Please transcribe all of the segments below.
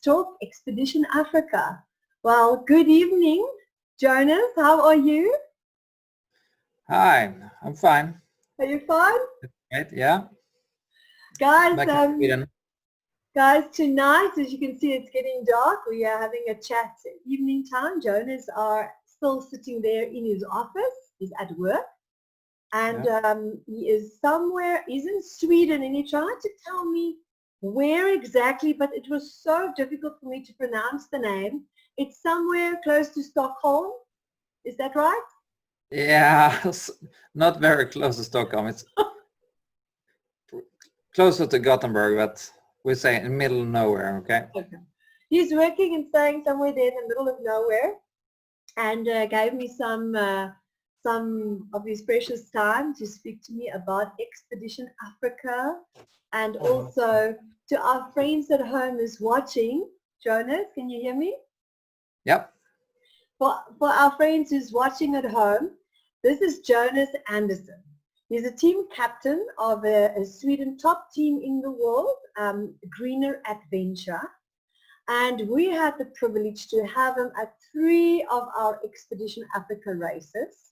talk Expedition Africa. Well, good evening, Jonas. How are you? Hi, I'm fine. Are you fine? Right, yeah. Guys, Back in Sweden. guys, tonight, as you can see, it's getting dark. We are having a chat evening time. Jonas are still sitting there in his office. He's at work. And he is somewhere, he's in Sweden, and he tried to tell me where exactly, but it was so difficult for me to pronounce the name. It's somewhere close to Stockholm. Is that right? Yeah, not very close to Stockholm. It's closer to Gothenburg, but we say in the middle of nowhere, okay? Okay. He's working and staying somewhere there in the middle of nowhere, and gave me some of his precious time to speak to me about Expedition Africa, and also to our friends at home who's watching. Jonas, can you hear me? Yep. For our friends who's watching at home, this is Jonas Andersson. He's a team captain of a Sweden top team in the world, Greener Adventure. And we had the privilege to have him at 3 of our Expedition Africa races.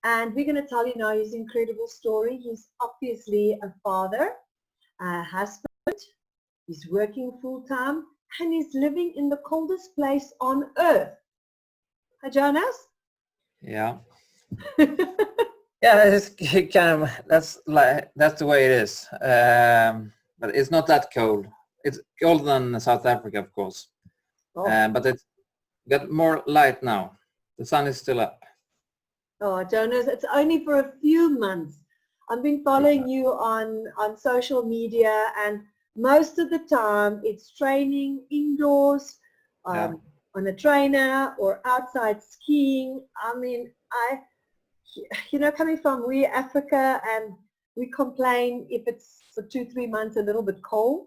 And we're going to tell you now his incredible story. He's obviously a father, a husband, he's working full-time, and he's living in the coldest place on earth. Hi, Jonas? Yeah. Yeah, it's kind of, that's the way it is. But it's not that cold. It's colder than South Africa, of course. Oh. But it's got more light now. The sun is still up. Oh, Jonas, it's only for a few months. I've been following you on social media, and most of the time it's training indoors, on a trainer or outside skiing. I mean, coming from Africa, and we complain if it's for 2-3 months a little bit cold.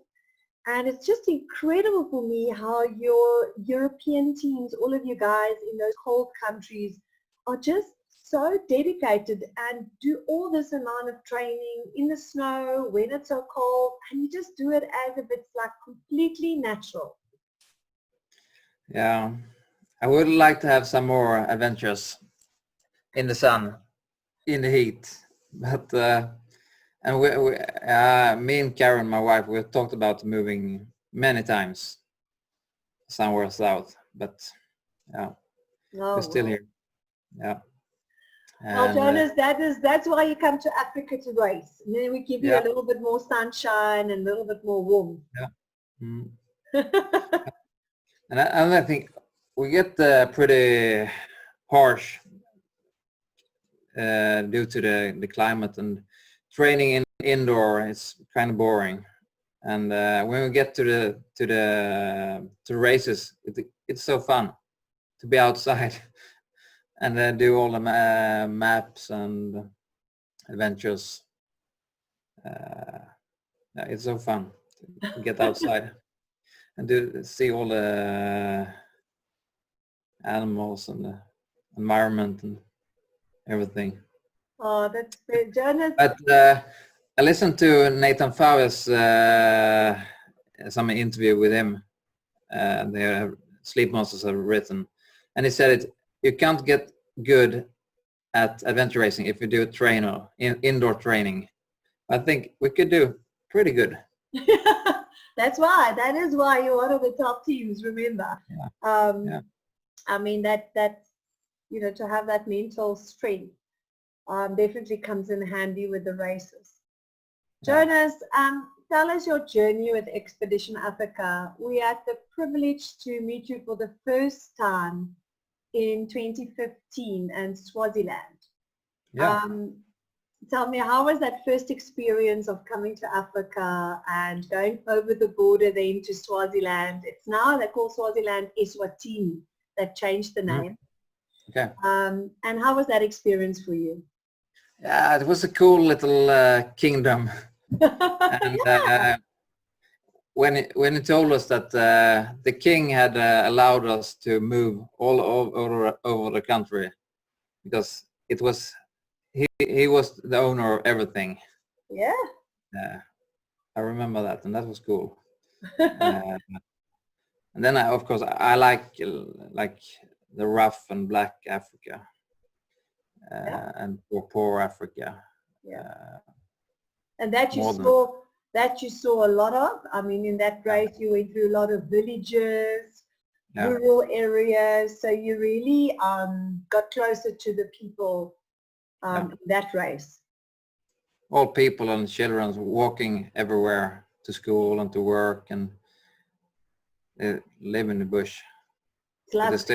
And it's just incredible for me how your European teams, all of you guys in those cold countries, are just so dedicated and do all this amount of training in the snow when it's so cold, and you just do it as if it's like completely natural. Yeah, I would like to have some more adventures in the sun, in the heat, but and me and Karen, my wife, we've talked about moving many times somewhere south, but we're still here. Yeah. Well, Jonas, that's why you come to Africa to race. And then we give you a little bit more sunshine and a little bit more warmth. Yeah. Mm. And I think we get pretty harsh due to the climate, and training indoor is kind of boring. And when we get to the races, it's so fun to be outside and do all the maps and adventures. It's so fun to get outside and see all the animals and the environment and everything. Oh, that's great, Jonas. But I listened to Nathan Faves some interview with him. The Sleep Monsters have written, and he said you can't get good at adventure racing if you do indoor training. I think we could do pretty good. That is why you're one of the top teams, remember. I mean, that to have that mental strength definitely comes in handy with the races. Jonas, tell us your journey with Expedition Africa. We had the privilege to meet you for the first time in 2015 in Swaziland. Tell me, how was that first experience of coming to Africa and going over the border then to Swaziland? It's now they call Swaziland Eswatini. They've changed the name. Okay. And how was that experience for you? Yeah, it was a cool little kingdom. And when he told us that the king had allowed us to move all over the country, because it was he was the owner of everything. I remember that, and that was cool. And then of course I like the rough and black Africa, and poor Africa. Yeah. And that you more than saw, that you saw a lot of. I mean, in that race you went through a lot of villages, rural areas, so you really got closer to the people in that race. all people and children walking everywhere to school and to work, and they live in the bush. But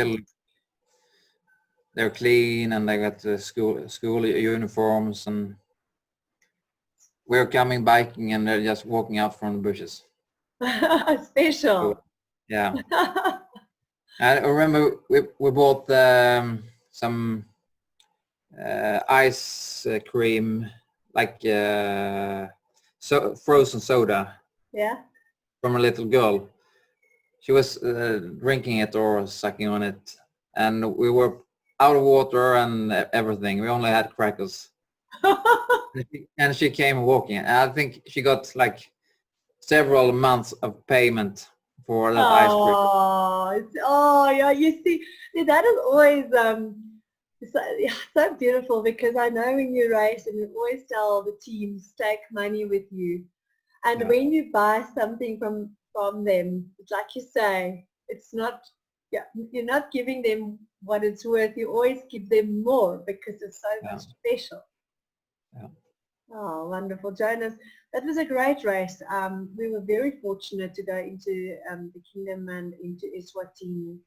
they're clean, and they got the school uniforms, and we're coming biking and they're just walking out from the bushes. Special. So, yeah. I remember we bought some ice cream, like frozen soda. Yeah. From a little girl. She was drinking it or sucking on it, and we were out of water and everything. We only had crackers. And she came walking. And I think she got like several months of payment for that ice cream. Oh, yeah, you see, that is always so beautiful, because I know when you race and you always tell the teams take money with you. And when you buy something from them, like you say, it's not, you're not giving them what it's worth. You always give them more because it's so much special. Yeah. Oh, wonderful. Jonas, that was a great race. We were very fortunate to go into the kingdom and into Eswatini.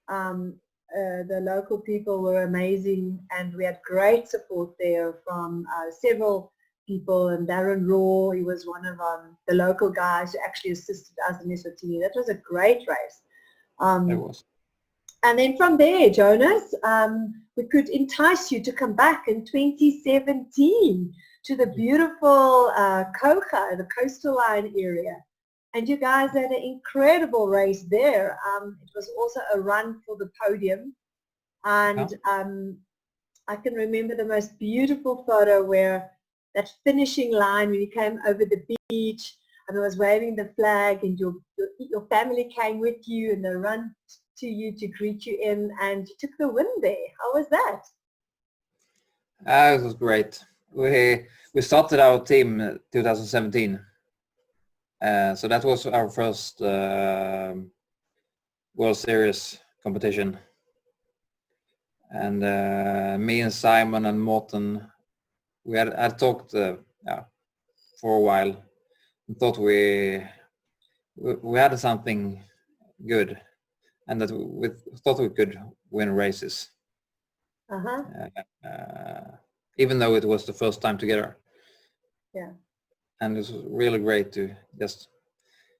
The local people were amazing, and we had great support there from several people, and Darren Raw, he was one of the local guys who actually assisted us in Eswatini. That was a great race. It was. And then from there, Jonas, we could entice you to come back in 2017 to the beautiful Kocha, the coastal line area. And you guys had an incredible race there. It was also a run for the podium. And I can remember the most beautiful photo where that finishing line, when you came over the beach and I was waving the flag, and your family came with you, and they ran to you to greet you in, and you took the win there. How was that? It was great. We started our team 2017. So that was our first World Series competition. And me and Simon and Morten, we had talked for a while, and thought we had something good, and that we thought we could win races. Even though it was the first time together. Yeah. And it was really great to just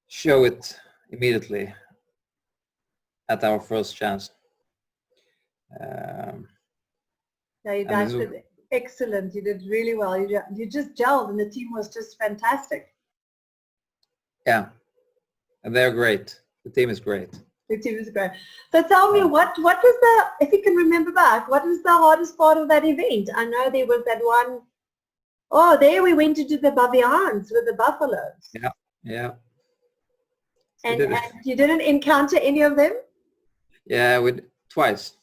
show it immediately at our first chance. You guys did excellent. You did really well. You just gelled, and the team was just fantastic. Yeah, and they're great. The team is great. The team is great. So tell me, what was if you can remember back, what was the hardest part of that event? I know there was that one. Oh, there we went to do the bavians with the buffaloes. Yeah. And you didn't encounter any of them? Yeah, twice.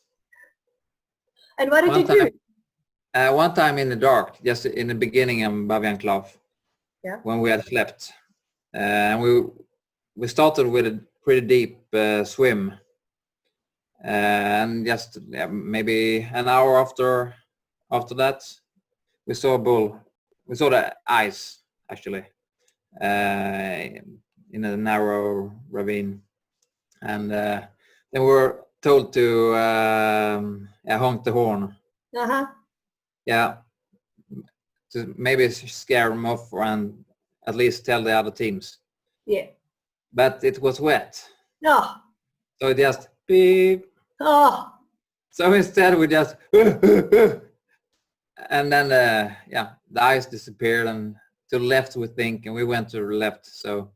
And what did you do? One time in the dark, just in the beginning of Bavian Clough, when we had slept. And we started with a pretty deep swim. And just maybe an hour after that, we saw a bull. We saw the ice, actually, in a narrow ravine. And then we were told to honk the horn. Yeah, to maybe scare them off and at least tell the other teams. Yeah. But it was wet. No. So it just beep. Oh. So instead we just and then the ice disappeared, and to the left we think, and we went to the left, so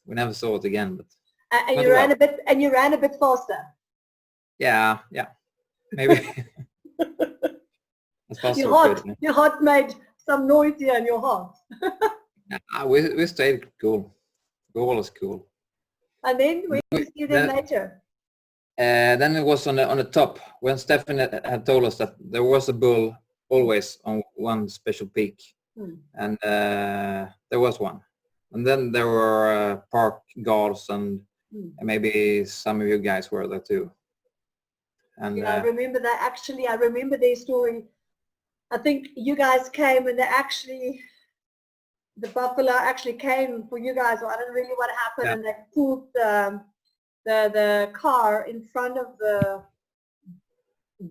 we never saw it again. But and you ran a bit faster. Yeah, maybe. Your heart made some noise here in your heart. We stayed cool. Goal is cool. And then we see them later. Then it was on the top when Stefan had told us that there was a bull always on one special peak, and there was one, and then there were park guards and maybe some of you guys were there too. And yeah, I remember that. Actually, I remember their story. I think you guys came and the buffalo actually came for you guys. Well, I don't really know what happened, and they pulled the car in front of the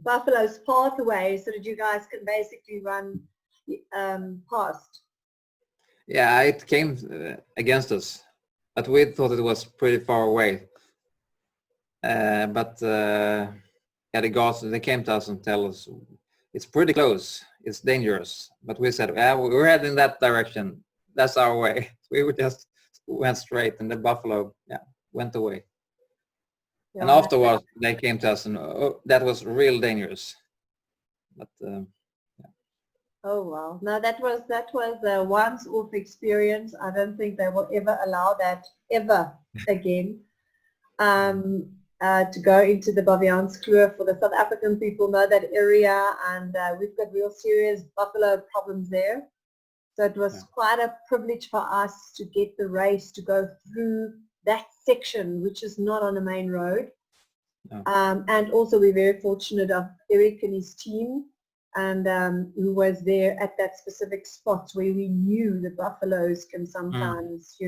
buffalo's pathway so that you guys can basically run past. Yeah, it came against us, but we thought it was pretty far away. But the guards, they came to us and tell us it's pretty close, it's dangerous. But we said, we're heading that direction. That's our way. We just went straight, and the buffalo went away. Yeah, and afterwards, they came to us, and that was real dangerous. But oh wow! No, that was a once-off experience. I don't think they will ever allow that ever again. To go into the Baviaanskloof. For the South African people know that area, and we've got real serious buffalo problems there. So it was quite a privilege for us to get the race to go through that section, which is not on the main road. And also we're very fortunate of Eric and his team, and who was there at that specific spot where we knew the buffaloes can sometimes,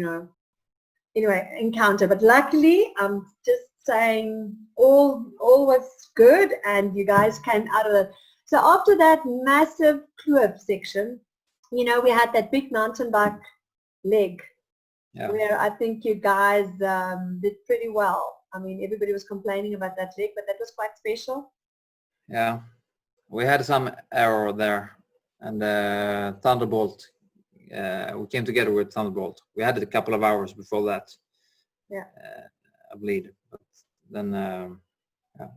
anyway, encounter. But luckily, I'm just saying all was good, and you guys came out of it. So after that massive kloof section, we had that big mountain bike leg where I think you guys did pretty well. I mean, everybody was complaining about that leg, but that was quite special. Yeah, we had some error there, and Thunderbolt, we came together with Thunderbolt. We had it a couple of hours before that. Yeah. I believe. But then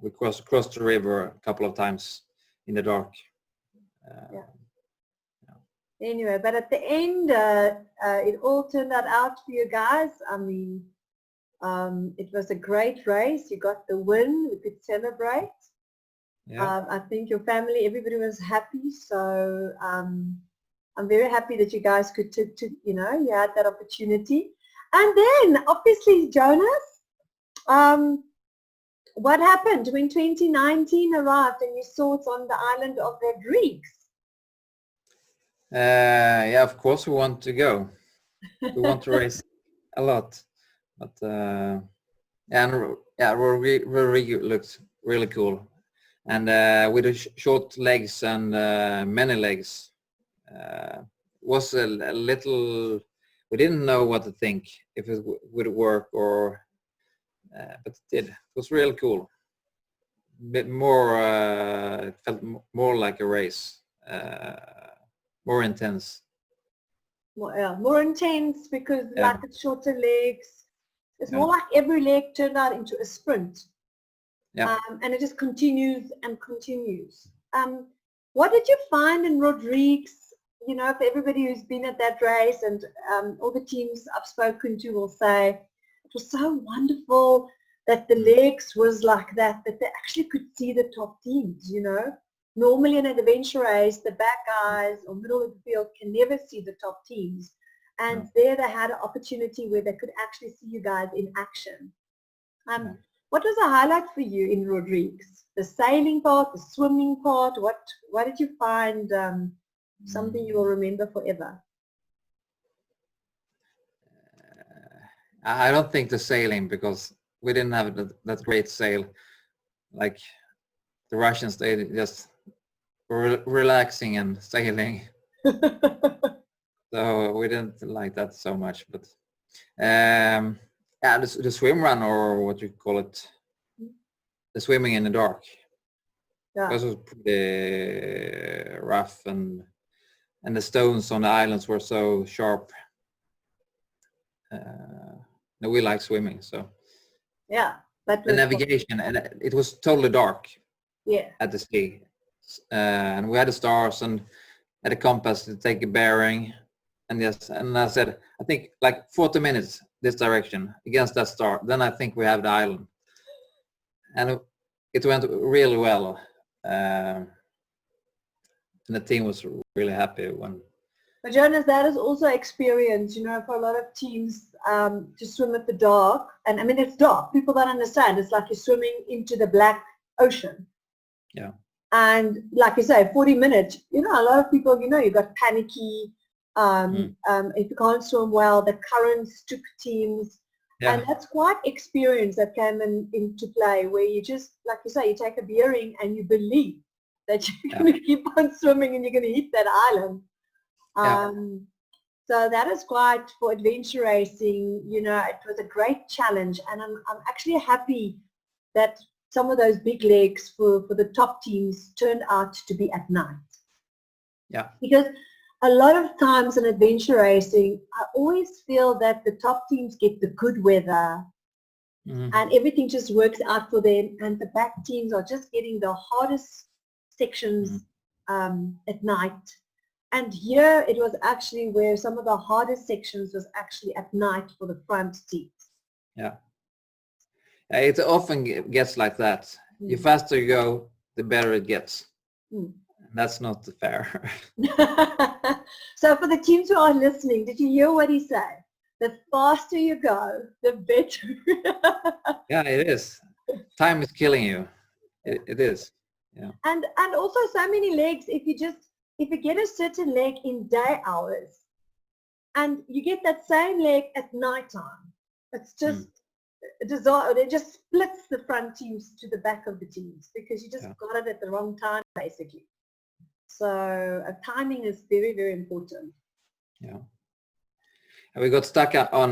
we crossed the river a couple of times in the dark. Anyway, but at the end, it all turned out for you guys. I mean, it was a great race. You got the win. We could celebrate. Yeah. I think your family, everybody was happy. So I'm very happy that you guys could, you had that opportunity. And then, obviously, Jonas, what happened when 2019 arrived and you saw it on the island of Rodrigues? Of course we want to go. We want to race a lot. But Rodrigues looked really cool. And with the short legs and many legs, was a little, we didn't know what to think, if it would work or, but it did. It was really cool. A bit more, it felt more like a race, more intense. More intense because like it's shorter legs. It's more like every leg turned out into a sprint. Yeah. And it just continues and continues. What did you find in Rodrigues? For everybody who's been at that race, and all the teams I've spoken to will say it was so wonderful that the legs was like that they actually could see the top teams, Normally in an adventure race, the back guys or middle of the field can never see the top teams. And there they had an opportunity where they could actually see you guys in action. What was a highlight for you in Rodrigues? The sailing part, the swimming part, what did you find something you will remember forever? I don't think the sailing, because we didn't have that great sail. Like the Russians, they just were relaxing and sailing. So we didn't like that so much. But the swim run, or what you call it, the swimming in the dark. Yeah. This was pretty rough, and the stones on the islands were so sharp. We like swimming, so. Yeah. But the navigation, and it was totally dark. Yeah. At the sea, and we had the stars and had a compass to take a bearing, and I said, I think like 40 minutes this direction against that star, then I think we have the island. And it went really well. And the team was really happy when. But Jonas, that is also experience, for a lot of teams to swim at the dark. And I mean, it's dark. People don't understand. It's like you're swimming into the black ocean. Yeah. And like you say, 40 minutes, a lot of people, you got panicky. If you can't swim well, the currents took teams. Yeah. And that's quite experience that came into play, where you just, like you say, you take a bearing and you believe that you're going to keep on swimming and you're going to hit that island. Yeah. So that is quite, for adventure racing, it was a great challenge. And I'm actually happy that some of those big legs for the top teams turned out to be at night. Yeah. Because a lot of times in adventure racing, I always feel that the top teams get the good weather and everything just works out for them, and the back teams are just getting the hardest sections at night. And here it was actually where some of the hardest sections was actually at night for the front teams. Yeah. It often gets like that. The faster you go, the better it gets. That's not fair. So for the teams who are listening, did you hear what he said? The faster you go, the better. Yeah, it is. Time is killing you. It is. Yeah. And also so many legs, if you get a certain leg in day hours and you get that same leg at nighttime, it's just it just splits the front teams to the back of the teams because you just got it at the wrong time, basically. So timing is very, very important. Yeah. And we got stuck on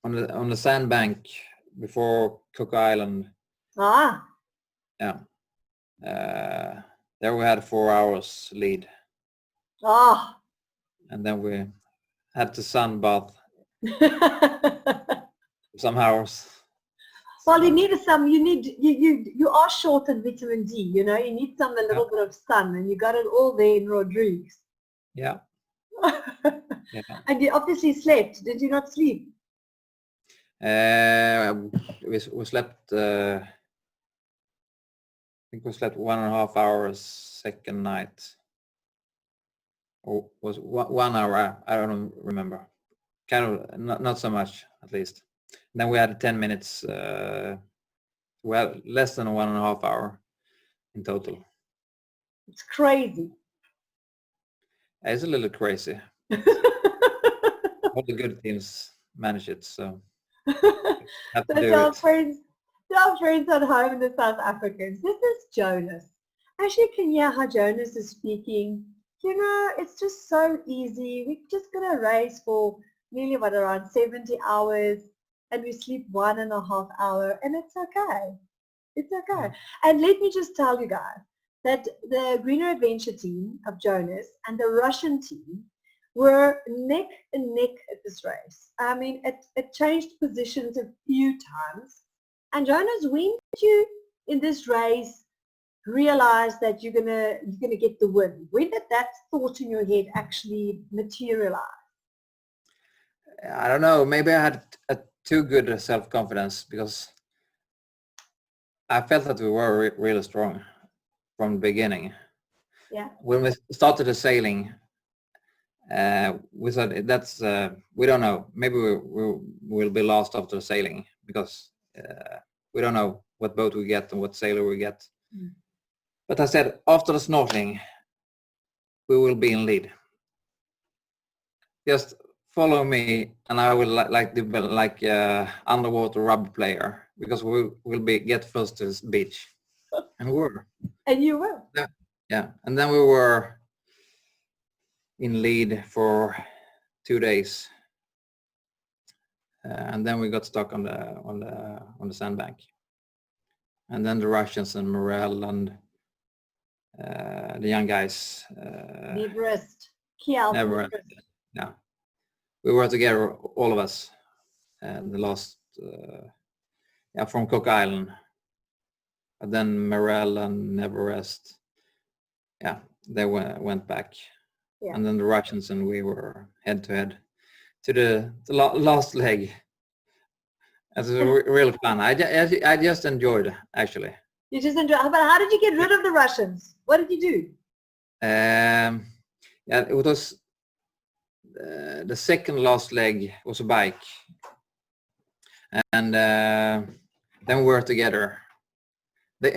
the sandbank before Cook Island. Ah. Yeah. There we had 4 hours lead. Ah. And then we had to sunbath. Some hours. Well, you are short on vitamin D, you need a little bit of sun, and you got it all there in Rodrigues. Yeah. And you obviously slept. Did you not sleep? We slept, I think we slept 1.5 hours second night. Or was 1 hour, I don't remember. Kind of, not so much, at least. Then we had 10 minutes, well, less than 1.5 hour in total. It's crazy. It's a little crazy. All the good teams manage it, so. So to our friends at home in the South Africans, this is Jonas. As you can hear how Jonas is speaking, it's just so easy. We're just going to race for nearly around 70 hours. And we sleep 1.5 hours, and it's okay. It's okay. And let me just tell you guys that the Greener Adventure team of Jonas and the Russian team were neck and neck at this race. I mean, it changed positions a few times. And Jonas, when did you, in this race, realize that you're gonna get the win? When did that thought in your head actually materialize? I don't know. Maybe I had too good self-confidence because I felt that we were really strong from the beginning. Yeah. When we started the sailing, we said that's we don't know. Maybe we will be lost after sailing because we don't know what boat we get and what sailor we get. But I said after the snorkeling, we will be in lead. Just follow me, and I will like underwater rugby player because we will get close to this beach, and we were. And you were. Yeah, and then we were in lead for 2 days, and then we got stuck on the sandbank, and then the Russians and Morel and the young guys. Neverest. Yeah. We were together, all of us, the last, from Cook Island. And then Morel and Neverest, they went back. Yeah. And then the Russians and we were head to head. to the last leg. It was really fun. I just enjoyed it, actually. You just enjoyed. But how did you get rid of the Russians? What did you do? Yeah, it was the second last leg was a bike, and then we were together. They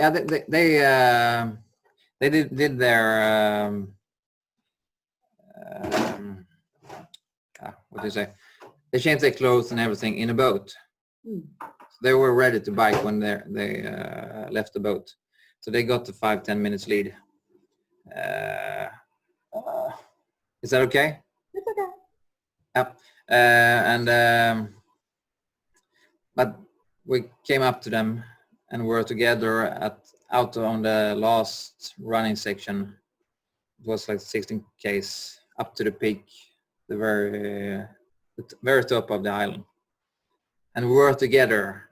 did their what do you say? They changed their clothes and everything in a boat. So they were ready to bike when they left the boat. So they got the 5-10 minutes lead. Is that okay? It's okay. Yeah. But we came up to them and were together out on the last running section. It was like 16 k's up to the peak, the very top of the island, and we were together.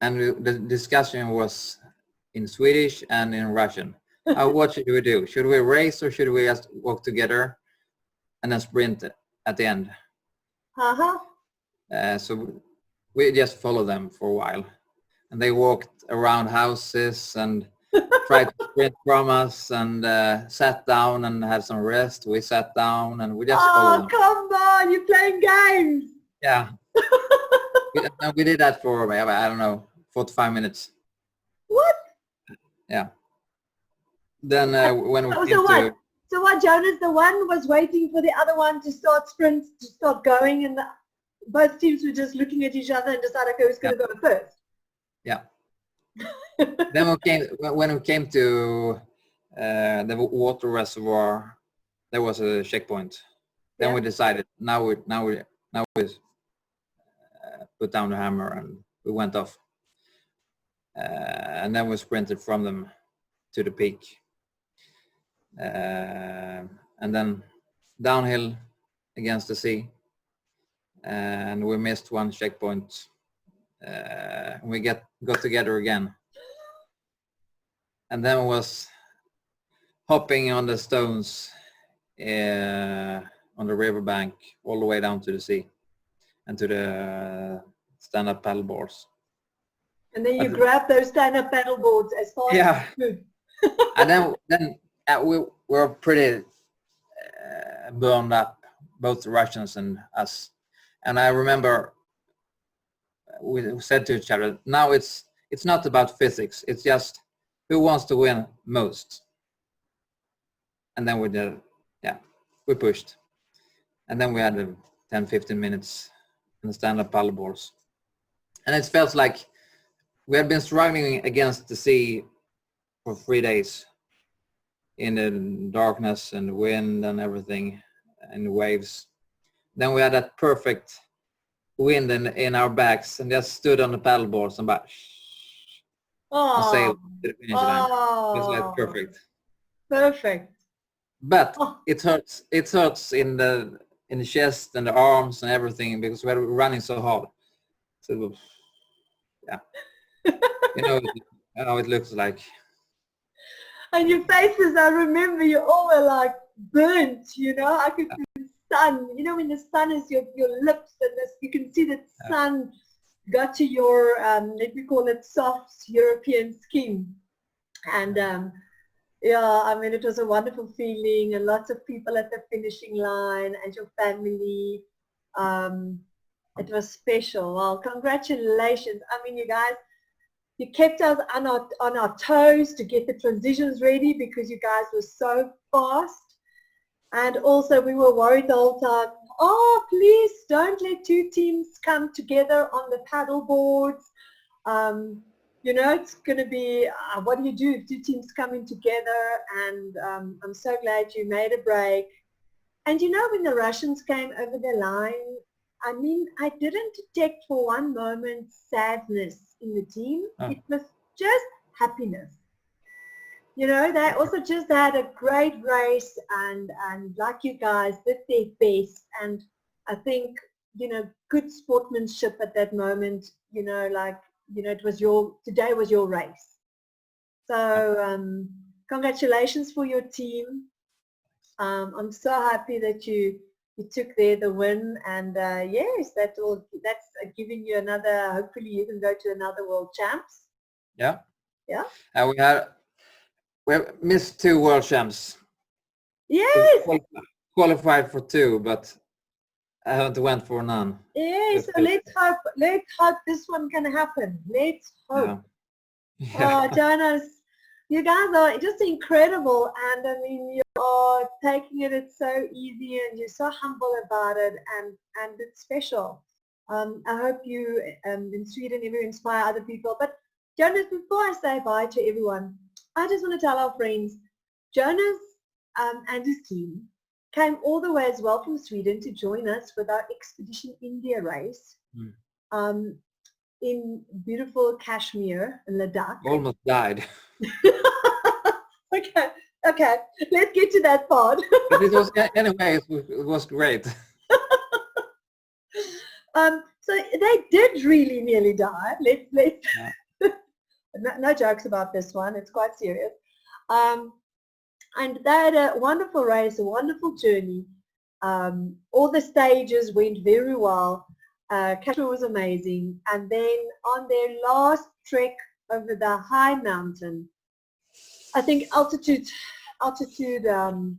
And the discussion was in Swedish and in Russian. What should we do? Should we race or should we just walk together and then sprint at the end? So we just followed them for a while, and they walked around houses and tried to sprint from us, and sat down and had some rest. We sat down and we just followed them. Come on, you're playing games. Yeah. we did that for, I don't know, 45 minutes. What? Yeah. Then when we came to... So what, Jonas, the one was waiting for the other one to start going, and both teams were just looking at each other and decided, okay, who's going to go first? Yeah. Then when we came to the water reservoir, there was a checkpoint. Then we decided now we put down the hammer and we went off. And then we sprinted from them to the peak. And then downhill against the sea. And we missed one checkpoint. We got together again. And then was hopping on the stones on the riverbank all the way down to the sea and to the stand-up paddle boards. And then you grab those stand-up paddle boards as far as you could. And then we were pretty burned up, both the Russians and us. And I remember we said to each other, now it's not about physics, it's just who wants to win most. And then we did, we pushed. And then we had 10-15 minutes in the stand-up paddle boards. And it felt like we had been struggling against the sea for 3 days in the darkness and the wind and everything and the waves. Then we had that perfect wind in our backs and just stood on the paddle boards and sailed to the finish line. It was like perfect. Perfect. But it hurts in the chest and the arms and everything because we were running so hard. So you know how it looks like. And your faces, I remember you all were like burnt, I could see the sun, when the sun is your lips and you can see the sun got to your, let me call it soft European skin. And it was a wonderful feeling and lots of people at the finishing line and your family. It was special. Well, congratulations. You guys, you kept us on our toes to get the transitions ready because you guys were so fast. And also we were worried the whole time, please don't let two teams come together on the paddle boards. It's going to be, what do you do if two teams coming together? And I'm so glad you made a break. And when the Russians came over the line, I didn't detect for one moment sadness in the team. It was just happiness. They also just had a great race and like you guys did their best. And I think, good sportsmanship at that moment, it was today was your race. So congratulations for your team. I'm so happy that you you took there the win, and yes, that's giving you another. Hopefully, you can go to another World Champs. Yeah. Yeah. And we have missed 2 World Champs. Yes. Qualified for 2, but I haven't went for none. Yes. So let's hope this one can happen. Let's hope. Yeah. Oh, Jonas, you guys are just incredible, and I mean, you are taking it. It's so easy, and you're so humble about it, and it's special. I hope you in Sweden ever inspire other people. But Jonas, before I say bye to everyone, I just want to tell our friends, Jonas and his team came all the way as well from Sweden to join us with our Expedition India race. In beautiful Kashmir in Ladakh. Almost died. Okay, let's get to that part. But it was, anyway, it was great. So they did really nearly die. Let's Yeah. no jokes about this one. It's quite serious. And they had a wonderful race, a wonderful journey. All the stages went very well. Kashmir was amazing. And then on their last trek over the high mountain, I think altitude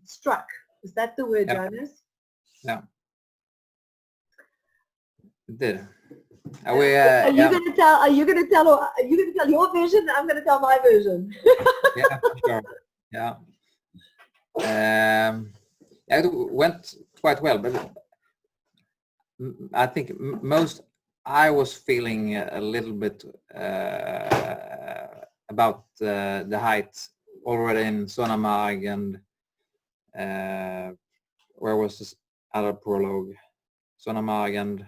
struck. Is that the word, Jonas? Yeah. It did. Are you going to tell your version? I'm going to tell my version. Yeah, sure. Yeah. It went quite well, but I think I was feeling a little bit about the height already in Sonamarg, and where was this other prologue? Sonamarg and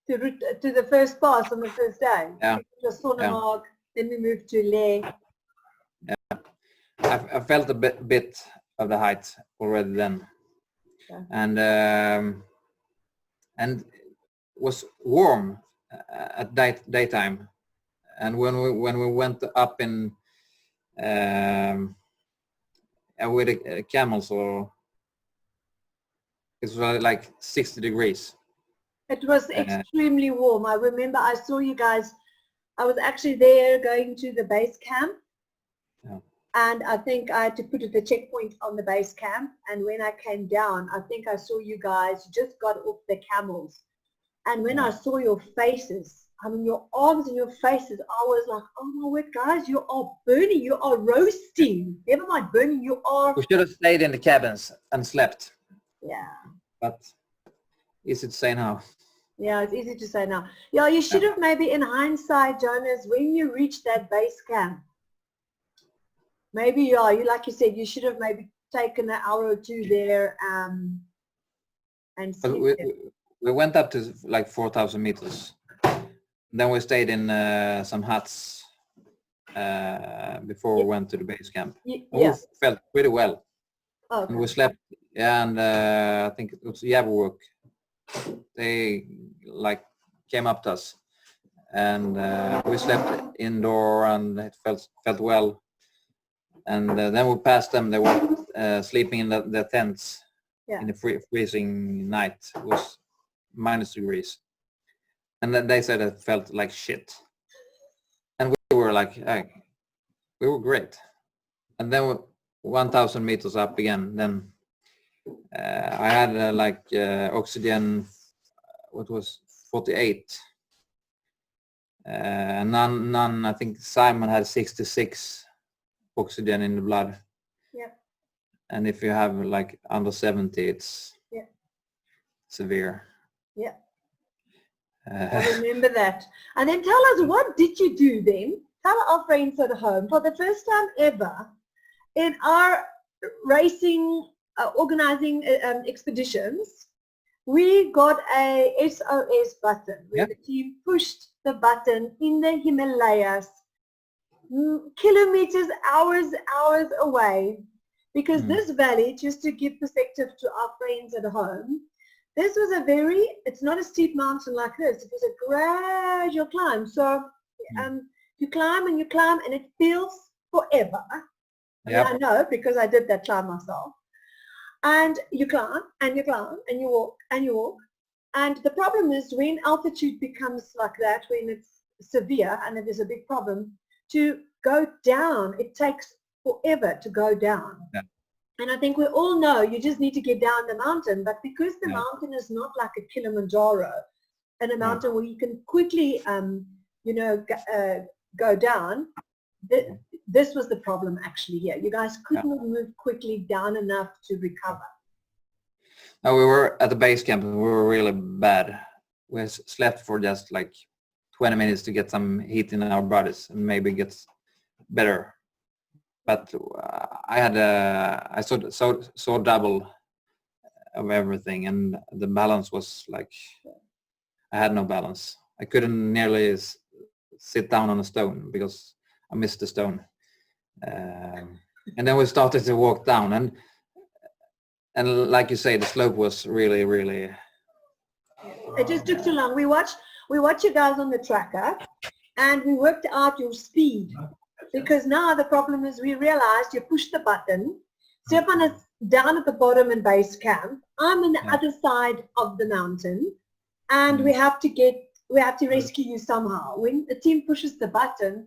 to the first pass on the first day. Yeah. Just Sonamarg, then we moved to Leh. Yeah. I felt a bit of the height already then. Okay. And was warm at daytime, and when we went up in with the camels, or it was like 60 degrees. It was extremely warm. I remember I saw you guys. I was actually there going to the base camp. Yeah. And I think I had to put the checkpoint on the base camp. And when I came down, I think I saw you guys just got off the camels. And when I saw your faces, I mean, your arms and your faces, I was like, oh my word, guys, you are burning. You are roasting. Never mind burning, you are. We should have stayed in the cabins and slept. Yeah. But easy to say now. Yeah, it's easy to say now. Yeah, you should have maybe in hindsight, Jonas, when you reached that base camp, maybe, yeah, you like you said, you should have maybe taken an hour or two there and sleep. We went up to like 4,000 meters. Then we stayed in some huts before we went to the base camp. Yeah. We felt pretty well. Oh, okay. And we slept, and I think it was Yabberwook. They like came up to us, and we slept indoor, and it felt well. And then we passed them. They were sleeping in the tents in the freezing night. It was -degrees, and then they said it felt like shit. And we were like, hey, we were great. And then 1,000 meters up again. Then I had oxygen. What was 48? None. I think Simon had 66 oxygen in the blood. Yeah. And if you have like under 70, it's severe. Yeah. I remember that. And then tell us, what did you do then? Tell our friends at home, for the first time ever in our racing, organizing expeditions, we got a SOS button where the team pushed the button in the Himalayas, kilometers, hours away, because this valley, just to give perspective to our friends at home, this was it's not a steep mountain like this, it was a gradual climb. So you climb and it feels forever. I know, because I did that climb myself. And you climb and you climb and you walk and you walk. And the problem is when altitude becomes like that, when it's severe and it is a big problem, to go down, it takes forever to go down. Yeah. And I think we all know you just need to get down the mountain, but because the mountain is not like a Kilimanjaro and a mountain where you can quickly, go down, this was the problem actually here. You guys couldn't move quickly down enough to recover. No, we were at the base camp and we were really bad. We slept for just like 20 minutes to get some heat in our bodies and maybe get better. But I saw double of everything, and the balance was like, I had no balance. I couldn't nearly sit down on a stone because I missed the stone. And then we started to walk down, and like you say, the slope was really, really. It just took too long. We watched you guys on the tracker, and we worked out your speed, because now the problem is we realized you push the button. Stefan is down at the bottom in base camp. I'm on the other side of the mountain, and we have to rescue you somehow. When the team pushes the button,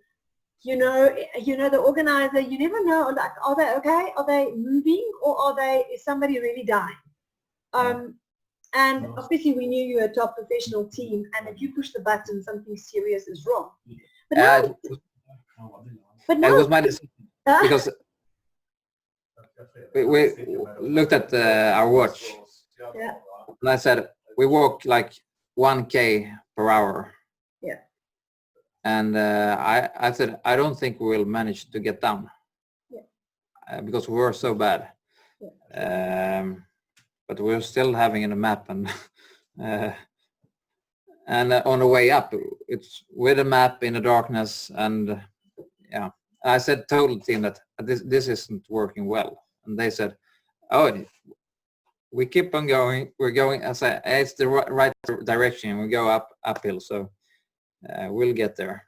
you know the organizer, you never know, like, are they okay? Are they moving, or is somebody really dying? And obviously we knew you were a top professional team, and if you push the button, something serious is wrong. But now, it was my decision, because we looked at our watch, and I said we walk like 1K per hour. Yeah. And I said I don't think we will manage to get down, because we were so bad. But we're still having a map, and on the way up, it's with a map in the darkness, and I told the team that this isn't working well, and they said, "Oh, we keep on going. We're going. It's the right direction. We go uphill, so we'll get there."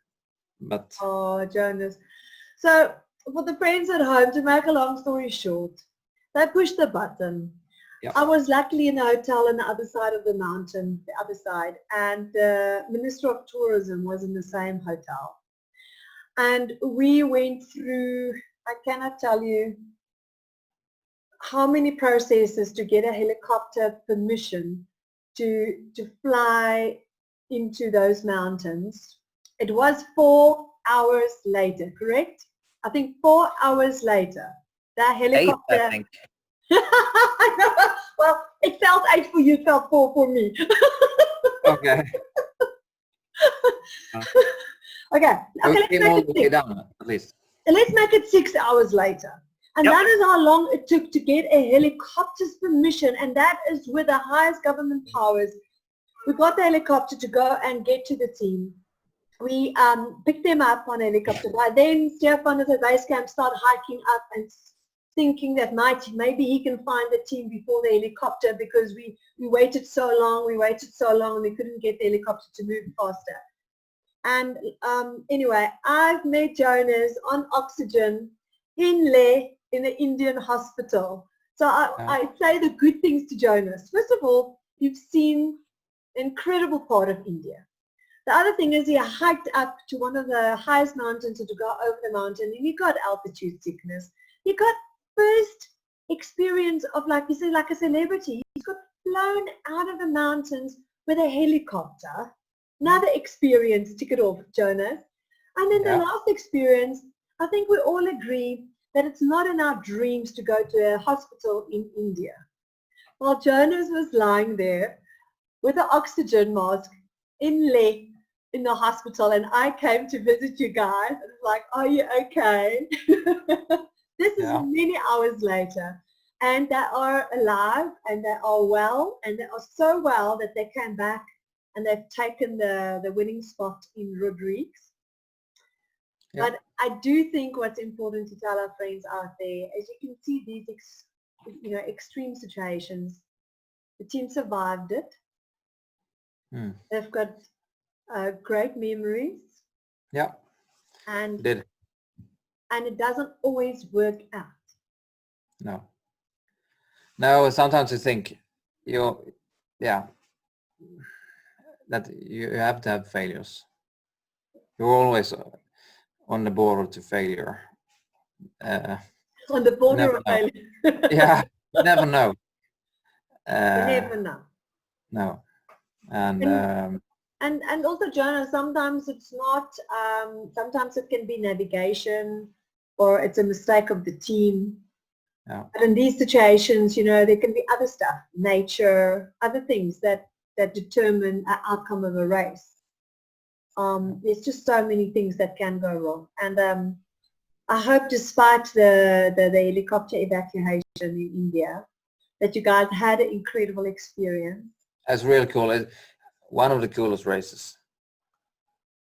But Jonas. So for the friends at home, to make a long story short, they pushed the button. I was luckily in a hotel on the other side of the mountain, and the Minister of Tourism was in the same hotel. And we went through, I cannot tell you how many processes to get a helicopter permission to fly into those mountains. It was 4 hours later, correct? I think 4 hours later, that helicopter... 8, I think. Well, it felt 8 for you, it felt 4 for me. Okay. Okay, let's came all the way down, at least. Let's make it 6 hours later. And that is how long it took to get a helicopter's permission, and that is with the highest government powers. We got the helicopter to go and get to the team. We picked them up on a helicopter. By then, Stefan at the base camp started hiking up and thinking that maybe he can find the team before the helicopter, because we waited so long, we couldn't get the helicopter to move faster. And anyway, I've met Jonas on oxygen in Leh in the Indian hospital. So I say the good things to Jonas. First of all, you've seen an incredible part of India. The other thing is he hiked up to one of the highest mountains to go over the mountain, and he got altitude sickness. He got first experience of, like you say, like a celebrity. He got flown out of the mountains with a helicopter. Another experience, tick it off, Jonas. And then the last experience, I think we all agree that it's not in our dreams to go to a hospital in India. While Jonas was lying there with an oxygen mask in Leh in the hospital, and I came to visit you guys, and it's like, are you okay? This is many hours later, and they are alive, and they are well, and they are so well that they came back and they've taken the winning spot in Rodrigues. But I do think what's important to tell our friends out there, as you can see these extreme situations, the team survived it. They've got great memories. Yeah. And it doesn't always work out. No. No, sometimes you think that you have to have failures. You're always on the border to failure. On the border Never of know. failure. Yeah, you never know. You never know. No, and And also, Jonas, sometimes it's not, sometimes it can be navigation or it's a mistake of the team. yeah. But in these situations, there can be other stuff, nature, other things that determine an outcome of a race. There's just so many things that can go wrong. And I hope despite the helicopter evacuation in India, that you guys had an incredible experience. That's really cool. It's one of the coolest races.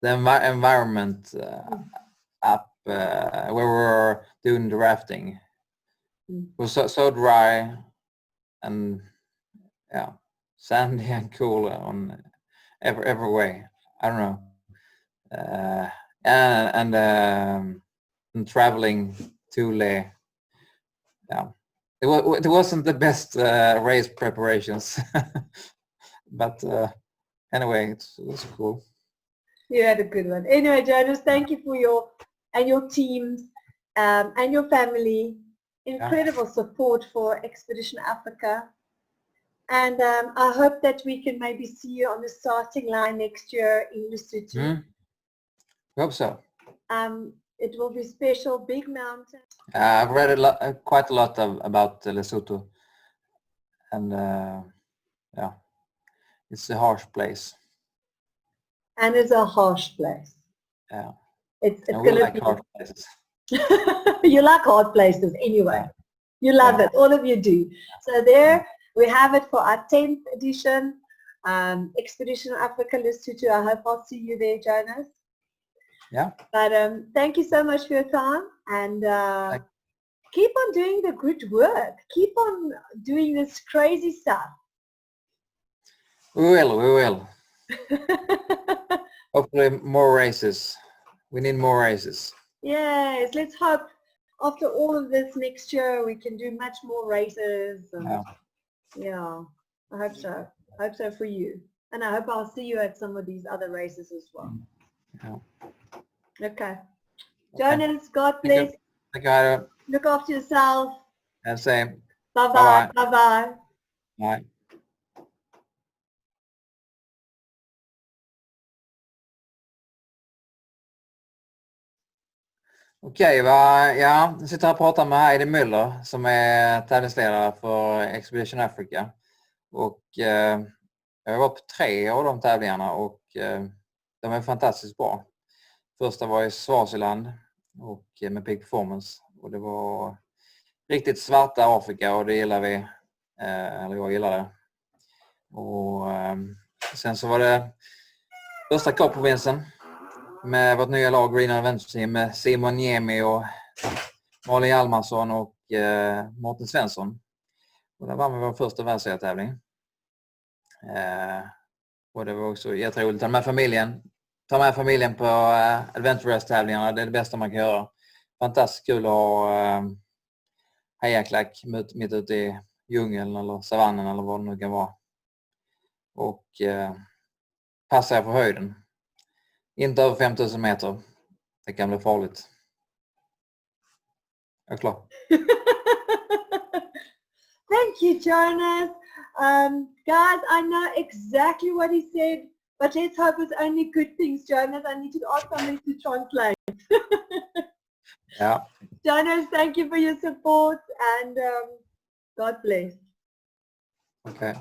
The environment up where we were doing the rafting was so dry and sandy and cool on every way. I don't know. And traveling to Leh. Yeah, it wasn't the best race preparations, but anyway, it was cool. You had a good one. Anyway, Jonas, thank you for your teams and your family. Incredible support for Expedition Africa. And I hope that we can maybe see you on the starting line next year in Lesotho. Hope so. It will be special, big mountain. I've read quite a lot about Lesotho, and it's a harsh place. And it's a harsh place. Yeah. It's we like hard places. You like hard places anyway. Yeah. You love it. All of you do. So there we have it for our 10th edition, Expedition Africa Lesotho. I hope I'll see you there, Jonas. Yeah. But thank you so much for your time, and keep on doing the good work. Keep on doing this crazy stuff. We will. Hopefully more races. We need more races. Yes, let's hope after all of this next year we can do much more races. And yeah, I hope so. I hope so for you. And I hope I'll see you at some of these other races as well. Yeah. Okay. Jonas, God bless. Thank you, Heidi. Look after yourself. And same. Bye-bye. Bye-bye. Bye. Okej, jag sitter här och pratar med Heidi Müller som är tävlingsledare för Expedition Africa. Och jag var på 3 av de tävlingarna och de är fantastiskt bra. Första var i Swaziland och med Peak Performance. Och det var riktigt svarta Afrika och det gillar vi. Eller jag gillar det. Och sen så var det första Kap-provinsen med vårt nya lag Green Adventure Team med Simon Niemi och Malin Hjalmarsson och Mårten Svensson. Och där vann vi vår första världsserietävling. Och det var också jätteroligt. Ta med familjen på Adventurers-tävlingarna. Det är det bästa man kan göra. Fantastiskt kul att ha hejaklack mitt ute i djungeln eller savannen eller vad det nu kan vara. Och passa er för höjden. Inte över 5000 meter. Det kan bli farligt. Jag är klar. Thank you, Jonas. Guys, I know exactly what he said, but let's hope it's only good things, Jonas. I need to ask somebody to translate. Yeah. Jonas, thank you for your support, and God bless. Okay.